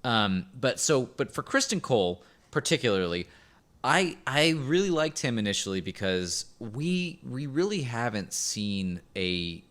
But for Kristen Cole particularly, I really liked him initially because we really haven't seen a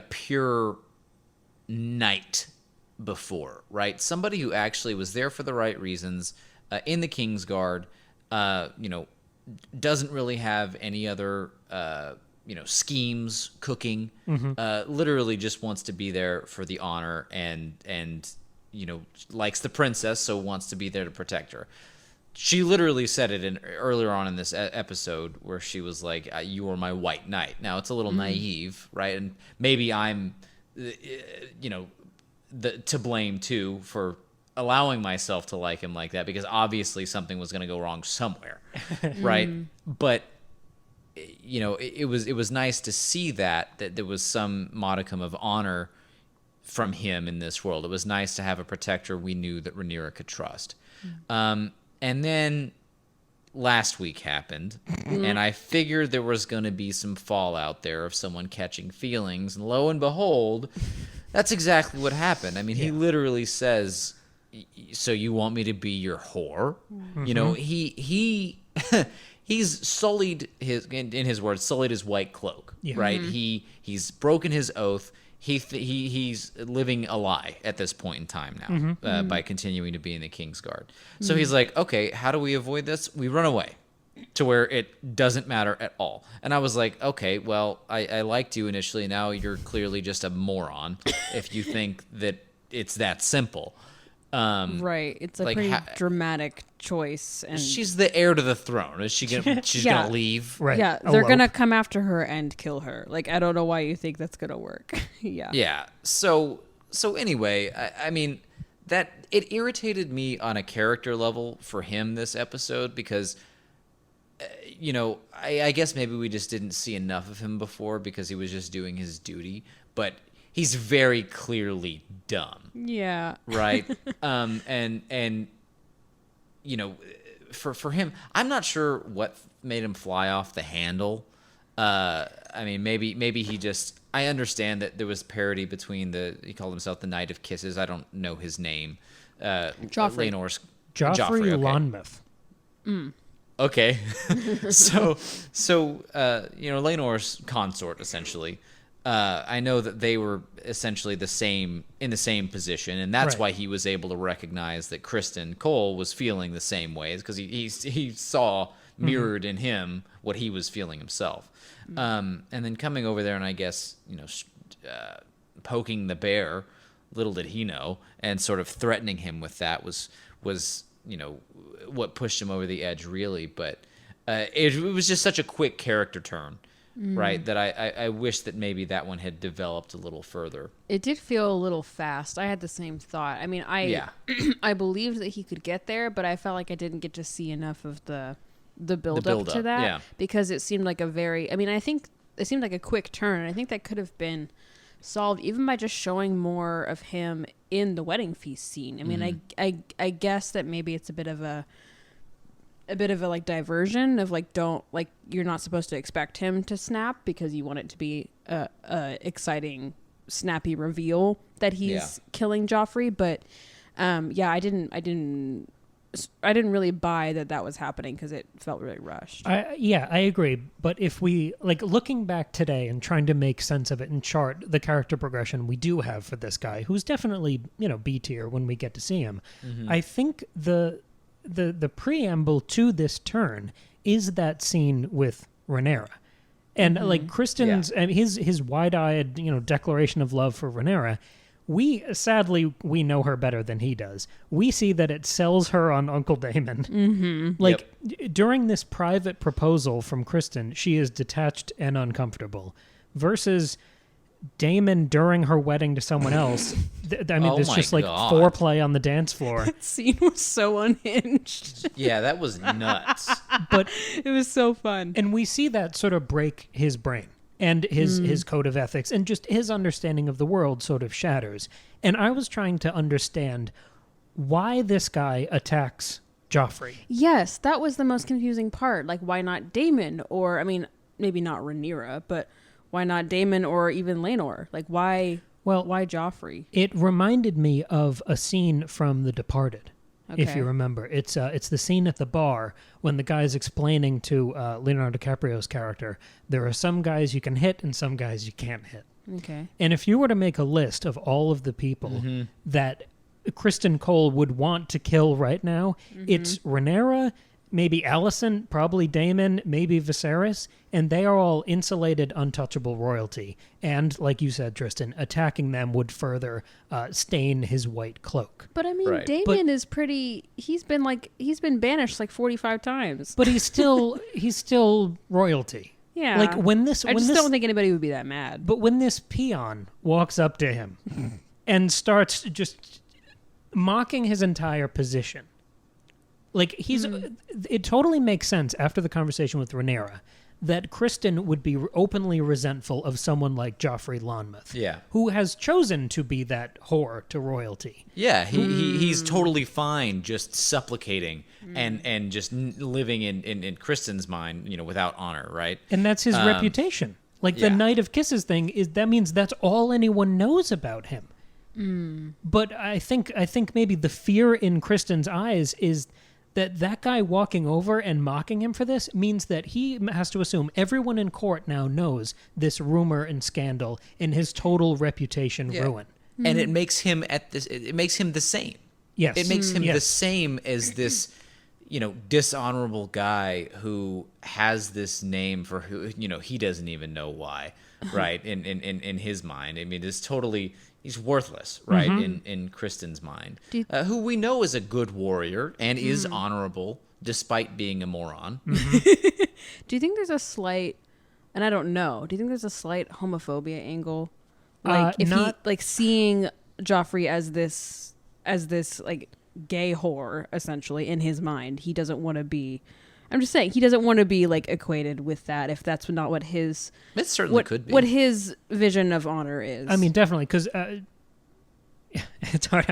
pure knight before, right? Somebody who actually was there for the right reasons, in the Kingsguard, doesn't really have any other schemes cooking. Literally just wants to be there for the honor and likes the princess, so wants to be there to protect her. She literally said it earlier on in this episode where she was like, "You are my white knight." Now it's a little naive, right? And maybe I'm, to blame too for allowing myself to like him like that, because obviously something was going to go wrong somewhere, right? But it was nice to see that there was some modicum of honor from him in this world. It was nice to have a protector we knew that Rhaenyra could trust. And then last week happened, and I figured there was going to be some fallout there of someone catching feelings, and lo and behold, that's exactly what happened. I mean, he literally says, "So you want me to be your whore?" He's sullied in his words, sullied his white cloak, right? He's broken his oath. He's living a lie at this point in time now, by continuing to be in the Kingsguard. So he's like, okay, how do we avoid this? We run away to where it doesn't matter at all. And I was like, okay, well, I liked you initially. Now you're clearly just a moron if you think that it's that simple. Right. It's a pretty dramatic choice. And she's the heir to the throne. Is she gonna? She's gonna leave. Right. Yeah, they're gonna come after her and kill her. Like, I don't know why you think that's gonna work. Yeah. So anyway, I mean, that it irritated me on a character level for him this episode because, I guess maybe we just didn't see enough of him before because he was just doing his duty, but he's very clearly dumb. Yeah. Right? And for him, I'm not sure what made him fly off the handle. I mean, maybe he just, I understand that there was parity between he called himself the Knight of Kisses. I don't know his name. Joffrey. Joffrey okay. Lonmouth. Okay. so Laenor's consort, essentially. I know that they were essentially in the same position, and that's why he was able to recognize that Kristen Cole was feeling the same way, because he saw mirrored in him what he was feeling himself. And then coming over there and I guess poking the bear, little did he know, and sort of threatening him with that was what pushed him over the edge, really. But it was just such a quick character turn. Right, that I wish that maybe that one had developed a little further. It did feel a little fast. I had the same thought. I mean, I believed that he could get there, but I felt like I didn't get to see enough of the build up to that, because it seemed like I think it seemed like a quick turn. I think that could have been solved even by just showing more of him in the wedding feast scene. I mean, I guess that maybe it's a bit of a like diversion of like, you're not supposed to expect him to snap because you want it to be a exciting, snappy reveal that he's killing Joffrey. But I didn't really buy that was happening because it felt really rushed. I agree. But if we looking back today and trying to make sense of it and chart the character progression we do have for this guy, who's definitely B tier when we get to see him, I think the preamble to this turn is that scene with Rhaenyra. And Kristen's and his wide-eyed, declaration of love for Rhaenyra, we know her better than he does. We see that it sells her on Uncle Daemon. During this private proposal from Kristen, she is detached and uncomfortable, versus Daemon during her wedding to someone else. There's just foreplay on the dance floor. That scene was so unhinged. Yeah, that was nuts. But it was so fun. And we see that sort of break his brain, and his code of ethics, and just his understanding of the world sort of shatters. And I was trying to understand why this guy attacks Joffrey. Yes, that was the most confusing part. Like, why not Daemon? Or, I mean, maybe not Rhaenyra, but why not Daemon or even Laenor? Like, why Well, why Joffrey? It reminded me of a scene from The Departed. Okay. If you remember, it's the scene at the bar when the guy's explaining to Leonardo DiCaprio's character, there are some guys you can hit and some guys you can't hit. Okay. And if you were to make a list of all of the people that Kristen Cole would want to kill right now, it's Rhaenyra, maybe Alicent, probably Daemon, maybe Viserys, and they are all insulated, untouchable royalty. And, like you said, Tristan, attacking them would further stain his white cloak. But I mean, Daemon is pretty. He's been banished like 45 times. But he's still royalty. Yeah. Like when this, I just don't think anybody would be that mad. But when this peon walks up to him and starts just mocking his entire position. Like, it totally makes sense after the conversation with Rhaenyra that Kristen would be openly resentful of someone like Joffrey Lonmouth, who has chosen to be that whore to royalty. Yeah, he's totally fine just supplicating and just living in Kristen's mind, without honor, right? And that's his reputation. Like the Night of Kisses thing that means that's all anyone knows about him. But I think maybe the fear in Kristen's eyes is that guy walking over and mocking him for this means that he has to assume everyone in court now knows this rumor and scandal and his total reputation ruin. And it makes him it makes him the same. Yes. It makes him the same as this, dishonorable guy who has this name for who, he doesn't even know why, right? In his mind. I mean, it's totally... He's worthless, right, in Kristen's mind, who we know is a good warrior and is honorable despite being a moron. Do you think there's a slight, and I don't know, do you think there's a slight homophobia angle? Like, seeing Joffrey as this like, gay whore, essentially, in his mind, he doesn't want to be... I'm just saying, he doesn't want to be, like, equated with that if that's not what his... It certainly could be. What his vision of honor is. I mean, definitely, because... it's hard.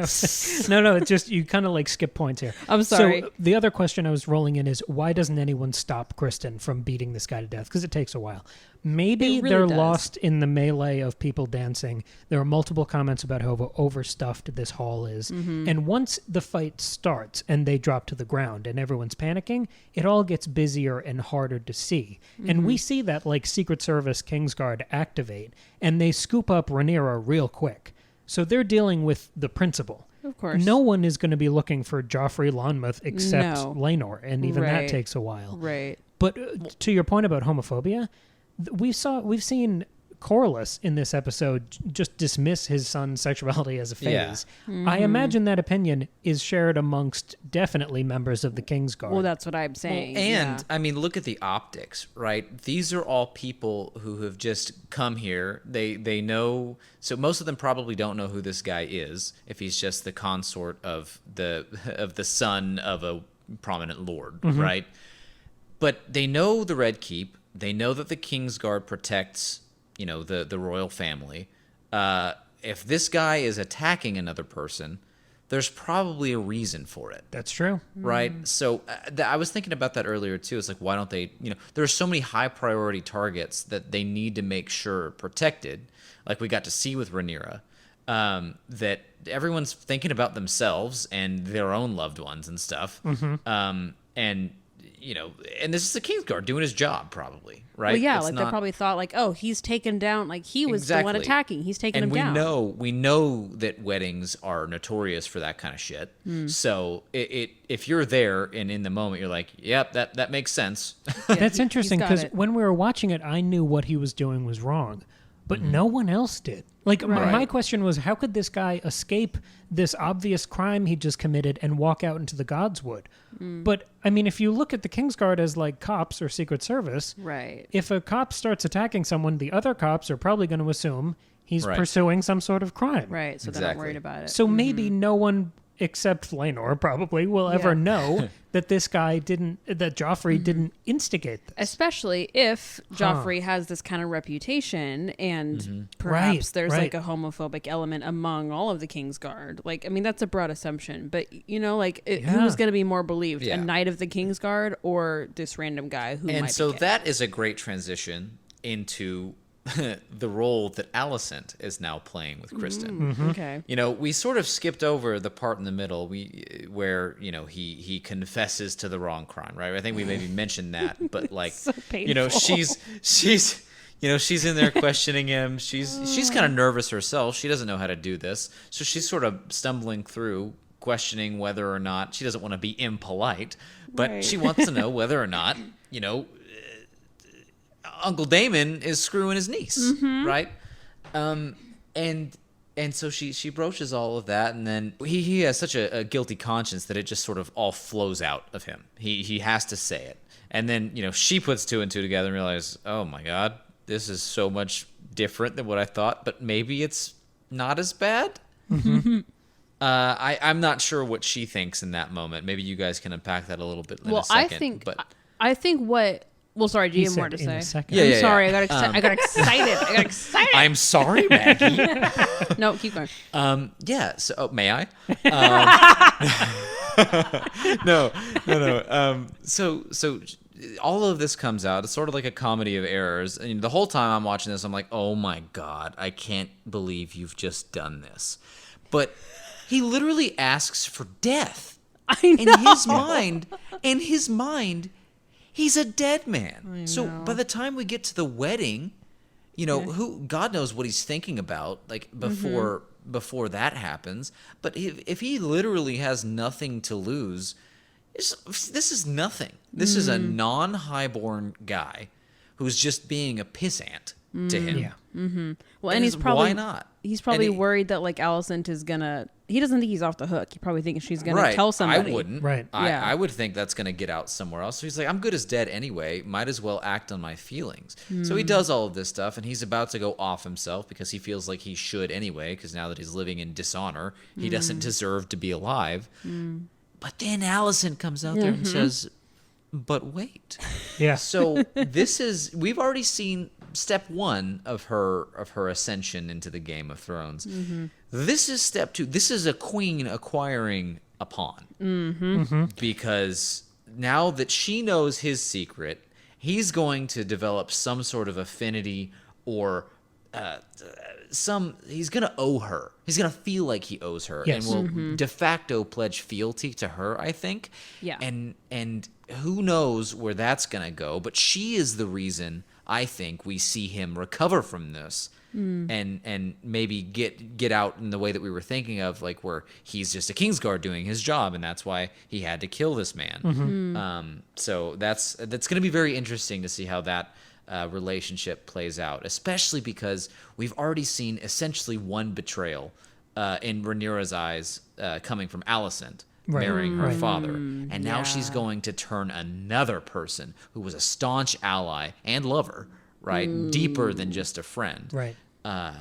No, it's just, you kind of, like, skip points here. I'm sorry. So the other question I was rolling in is, why doesn't anyone stop Kristen from beating this guy to death? Because it takes a while. Maybe they're lost in the melee of people dancing. There are multiple comments about how overstuffed this hall is. And once the fight starts and they drop to the ground and everyone's panicking, it all gets busier and harder to see. And we see that, like, Secret Service Kingsguard activate, and they scoop up Rhaenyra real quick. So they're dealing with the principal. Of course. No one is going to be looking for Joffrey Lonmouth except Laenor, and even that takes a while. Right. But to your point about homophobia, we've seen Corlys in this episode just dismiss his son's sexuality as a phase. I imagine that opinion is shared amongst definitely members of the Kingsguard. Well, that's what I'm saying. I mean, look at the optics, right? These are all people who have just come here. They know, so most of them probably don't know who this guy is if he's just the consort of the son of a prominent lord, right? But they know the Red Keep. They know that the Kingsguard protects, the royal family. If this guy is attacking another person, there's probably a reason for it. That's true. Right? So I was thinking about that earlier, too. It's like, why don't they, there are so many high priority targets that they need to make sure protected, like we got to see with Rhaenyra, that everyone's thinking about themselves and their own loved ones and stuff. And this is the Kingsguard doing his job, probably, right? Well, yeah, they probably thought, like, oh, he's taken down, like, he was the one attacking. He's taken him down. And we know that weddings are notorious for that kind of shit. So if you're there and in the moment, you're like, yep, that makes sense. Yeah, that's interesting, because when we were watching it, I knew what he was doing was wrong. But no one else did. Like, my question was, how could this guy escape this obvious crime he just committed and walk out into the Godswood? But, I mean, if you look at the Kingsguard as, like, cops or Secret Service, if a cop starts attacking someone, the other cops are probably going to assume he's pursuing some sort of crime. Right, so they're not worried about it. So maybe no one except Laenor probably will ever know that this guy that Joffrey didn't instigate this. Especially if Joffrey has this kind of reputation and perhaps there's like a homophobic element among all of the Kingsguard. Like, I mean, that's a broad assumption, but who's going to be more believed? A knight of the Kingsguard or this random guy who might be gay? That is a great transition into the role that Alicent is now playing with Kristen. Okay. You know, we sort of skipped over the part in the middle where, you know, he confesses to the wrong crime, right? I think we maybe mentioned that, but like, So you know, she's in there questioning him. She's kind of nervous herself. She doesn't know how to do this. So she's sort of stumbling through, questioning whether or not she doesn't want to be impolite, but she wants to know whether or not, you know, Uncle Damon is screwing his niece, right? And so she broaches all of that, and then he has such a guilty conscience that it just sort of all flows out of him. He has to say it. And then, you know, she puts two and two together and realizes, oh my God, this is so much different than what I thought, but maybe it's not as bad. I'm not sure what she thinks in that moment. Maybe you guys can unpack that a little bit in a second. I think what... Well, sorry, do you have more to say? Yeah, I'm sorry, I got excited. I'm sorry, Maggie. No, keep going. Yeah, so may I? No. So all of this comes out. It's sort of like a comedy of errors. And the whole time I'm watching this, I'm like, oh my God, I can't believe you've just done this. But he literally asks for death. I know. In his mind, he's a dead man. So by the time we get to the wedding, you know, who God knows what he's thinking about, like before that happens. But if he literally has nothing to lose, this is nothing. This is a non-highborn guy who's just being a pissant to him. Yeah. Well, and he's probably why not? He's probably worried that like Alicent is gonna. He doesn't think he's off the hook. He probably thinks she's gonna tell somebody. I wouldn't. Right. I would think that's gonna get out somewhere else. So he's like, I'm good as dead anyway. Might as well act on my feelings. So he does all of this stuff, and he's about to go off himself because he feels like he should anyway. Because now that he's living in dishonor, he doesn't deserve to be alive. But then Alicent comes out there and says, "But wait." Yeah. So we've already seen step one of her ascension into the Game of Thrones. This is step two. This is a queen acquiring a pawn. Because now that she knows his secret, he's going to develop some sort of affinity or he's going to owe her. He's going to feel like he owes her and will de facto pledge fealty to her, I think. Yeah. And who knows where that's going to go, but she is the reason I think we see him recover from this and maybe get out in the way that we were thinking of, like where he's just a Kingsguard doing his job, and that's why he had to kill this man. So that's going to be very interesting to see how that relationship plays out, especially because we've already seen essentially one betrayal in Rhaenyra's eyes coming from Alicent. Marrying her father. And now she's going to turn another person who was a staunch ally and lover, right? Deeper than just a friend. Right.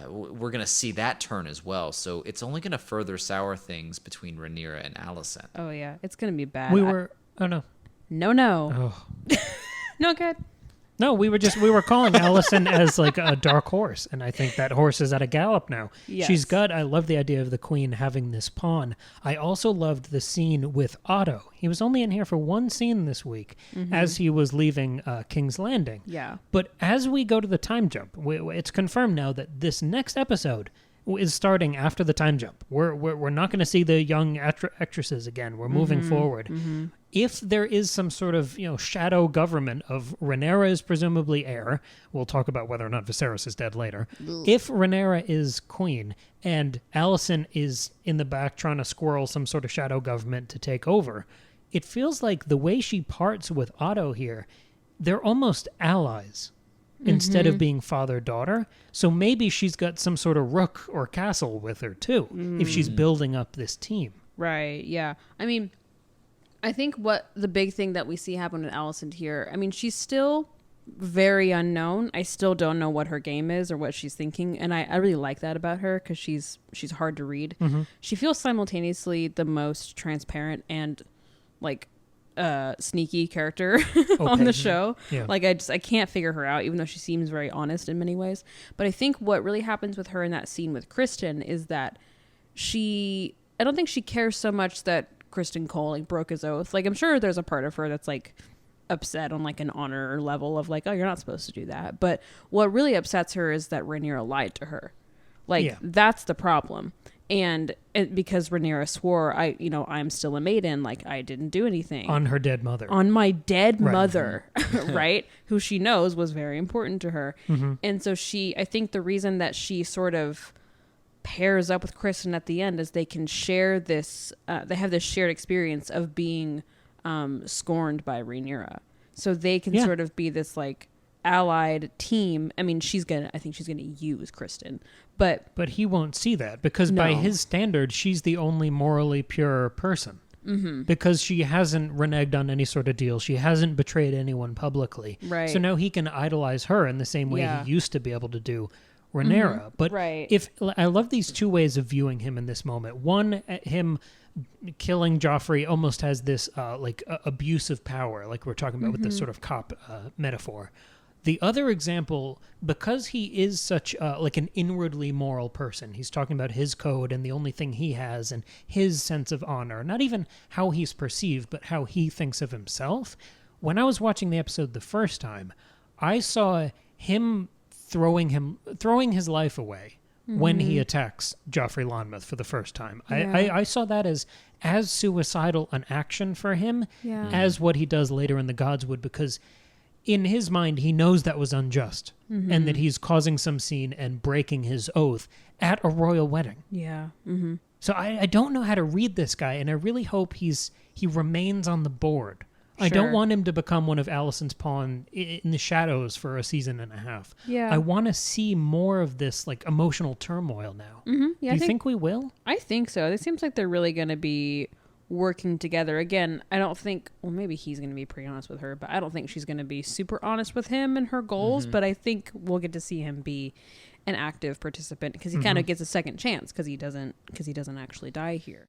We're going to see that turn as well. So it's only going to further sour things between Rhaenyra and Alicent. Oh, yeah. It's going to be bad. Oh, no. No. Oh. No, good. No, we were calling Alicent as like a dark horse, and I think that horse is at a gallop now. Yes. I love the idea of the queen having this pawn. I also loved the scene with Otto. He was only in here for one scene this week as he was leaving King's Landing. Yeah. But as we go to the time jump, it's confirmed now that this next episode is starting after the time jump. We're not going to see the young actresses again. We're moving forward. If there is some sort of shadow government of Rhaenyra is presumably heir, we'll talk about whether or not Viserys is dead later. If Rhaenyra is queen and Alicent is in the back trying to squirrel some sort of shadow government to take over, it feels like the way she parts with Otto here, they're almost allies instead of being father-daughter. So maybe she's got some sort of rook or castle with her too, if she's building up this team. Right, yeah. I mean, I think what the big thing that we see happen with Alicent here, I mean, she's still very unknown. I still don't know what her game is or what she's thinking, and I really like that about her because she's hard to read. She feels simultaneously the most transparent and like sneaky character on the show. Yeah. Like I can't figure her out, even though she seems very honest in many ways. But I think what really happens with her in that scene with Kristen is that I don't think she cares so much that Kristen Cole like broke his oath. Like I'm sure there's a part of her that's like upset on like an honor level of like, oh, you're not supposed to do that. But what really upsets her is that Rhaenyra lied to her. Like, that's the problem. And because Rhaenyra swore, I'm still a maiden, like I didn't do anything. On her dead mother. On my dead mother, right? Who she knows was very important to her. Mm-hmm. And so I think the reason that she sort of pairs up with Kristen at the end is they can share this, they have this shared experience of being scorned by Rhaenyra. So they can sort of be this like allied team. I mean, I think she's gonna use Kristen, but he won't see that because by his standards, she's the only morally pure person. Mm-hmm. Because she hasn't reneged on any sort of deal, she hasn't betrayed anyone publicly. Right. So now he can idolize her in the same way he used to be able to do Rhaenyra. Mm-hmm. But if I love these two ways of viewing him in this moment. One, him killing Joffrey almost has this abuse of power, like we're talking about with this sort of cop metaphor. The other example, because he is such like an inwardly moral person, he's talking about his code and the only thing he has and his sense of honor, not even how he's perceived, but how he thinks of himself. When I was watching the episode the first time, I saw him throwing his life away when he attacks Joffrey Lonmouth for the first time. Yeah. I saw that as suicidal an action for him as what he does later in the Godswood, because in his mind, he knows that was unjust and that he's causing some scene and breaking his oath at a royal wedding. Yeah. Mm-hmm. So I don't know how to read this guy, and I really hope he remains on the board. Sure. I don't want him to become one of Alicent's pawn in the shadows for a season and a half. Yeah. I want to see more of this like emotional turmoil now. Mm-hmm. Yeah, Do you think we will? I think so. It seems like they're really going to be working together. Again, I don't think, well, maybe he's going to be pretty honest with her, but I don't think she's going to be super honest with him and her goals, but I think we'll get to see him be an active participant because he kind of gets a second chance because he doesn't actually die here.